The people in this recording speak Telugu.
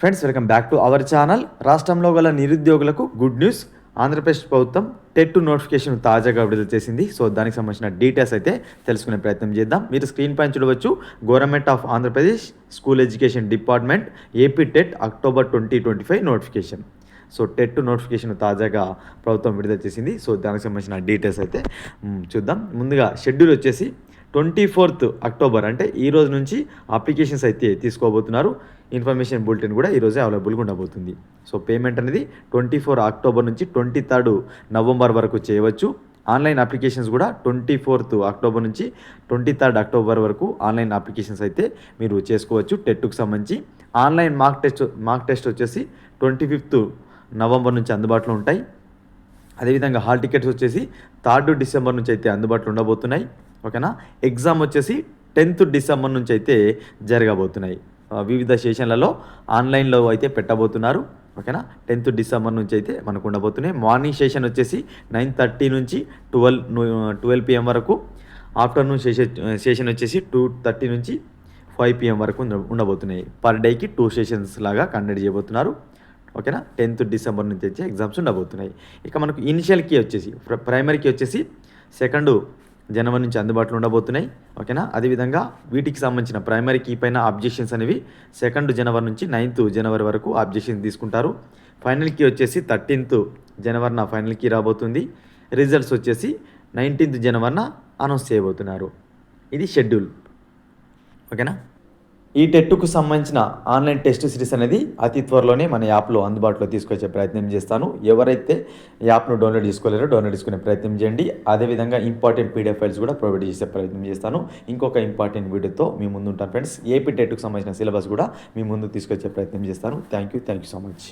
Friends, welcome back to our channel. రాష్ట్రంలో గల నిరుద్యోగులకు గుడ్ న్యూస్. ఆంధ్రప్రదేశ్ ప్రభుత్వం టెట్ నోటిఫికేషన్ తాజాగా విడుదల చేసింది. సో దానికి సంబంధించిన డీటెయిల్స్ అయితే తెలుసుకునే ప్రయత్నం చేద్దాం. మీరు స్క్రీన్ పైన చూడవచ్చు, government of Andhra Pradesh school education department AP TET October 2025 notification. So TET notification తాజాగా ప్రభుత్వం విడుదల చేసింది. సో దానికి సంబంధించిన డీటెయిల్స్ అయితే చూద్దాం. ముందుగా షెడ్యూల్ వచ్చేసి 24th October, అంటే ఈ రోజు నుంచి అప్లికేషన్స్ అయితే తీసుకోబోతున్నారు. ఇన్ఫర్మేషన్ బులెటిన్ కూడా ఈరోజే అవైలబుల్గా ఉండబోతుంది. సో పేమెంట్ అనేది 24 October నుంచి 23rd November వరకు చేయవచ్చు. ఆన్లైన్ అప్లికేషన్స్ కూడా 24th October నుంచి 23rd October వరకు ఆన్లైన్ అప్లికేషన్స్ అయితే మీరు చేసుకోవచ్చు. టెట్కు సంబంధించి ఆన్లైన్ మార్క్ టెస్ట్ వచ్చేసి 25th November నుంచి అందుబాటులో ఉంటాయి. అదేవిధంగా హాల్ టికెట్స్ వచ్చేసి 3rd December నుంచి అయితే అందుబాటులో ఉండబోతున్నాయి. ఓకేనా. ఎగ్జామ్ వచ్చేసి 10th December నుంచి అయితే జరగబోతున్నాయి. వివిధ సెషన్లలో ఆన్లైన్లో అయితే పెట్టబోతున్నారు. ఓకేనా. 10th December నుంచి అయితే మనకు ఉండబోతున్నాయి. మార్నింగ్ సెషన్ వచ్చేసి 9:30 నుంచి 12 PM వరకు. ఆఫ్టర్నూన్ సెషన్ వచ్చేసి 2:30 నుంచి 5 PM వరకు ఉండబోతున్నాయి. పర్ డేకి 2 సెషన్స్ లాగా కండక్ట్ చేయబోతున్నారు. ఓకేనా. 10th December నుంచి అయితే ఎగ్జామ్స్ ఉండబోతున్నాయి. ఇక మనకు ఇనిషియల్ కీ వచ్చేసి ప్రైమరీ కీ వచ్చేసి 2nd January నుంచి అందుబాటులో ఉండబోతున్నాయి. ఓకేనా. అదేవిధంగా వీటికి సంబంధించిన ప్రైమరీ కీ పైన అబ్జెక్షన్స్ అనేవి 2nd January నుంచి 9th January వరకు అబ్జెక్షన్ తీసుకుంటారు. ఫైనల్ కీ వచ్చేసి 13th January ఫైనల్ కీ రాబోతుంది. రిజల్ట్స్ వచ్చేసి 19th January అనౌన్స్ చేయబోతున్నారు. ఇది షెడ్యూల్. ఓకేనా. ఈ టెట్కు సంబంధించిన ఆన్లైన్ టెస్ట్ సిరీస్ అనేది అతి త్వరలోనే మన యాప్లో అందుబాటులో తీసుకొచ్చే ప్రయత్నం చేస్తాను. ఎవరైతే యాప్ను డౌన్లోడ్ చేసుకోలేరో డౌన్లోడ్ చేసుకునే ప్రయత్నం చేయండి. అదేవిధంగా ఇంపార్టెంట్ PDF ఫైల్స్ కూడా ప్రొవైడ్ చేసే ప్రయత్నం చేస్తాను. ఇంకొక ఇంపార్టెంట్ వీడియోతో మీ ముందు ఉంటాను ఫ్రెండ్స్. ఏపీ టెట్కు సంబంధించిన సిలబస్ కూడా మీ ముందు తీసుకొచ్చే ప్రయత్నం చేస్తాను. Thank you so much.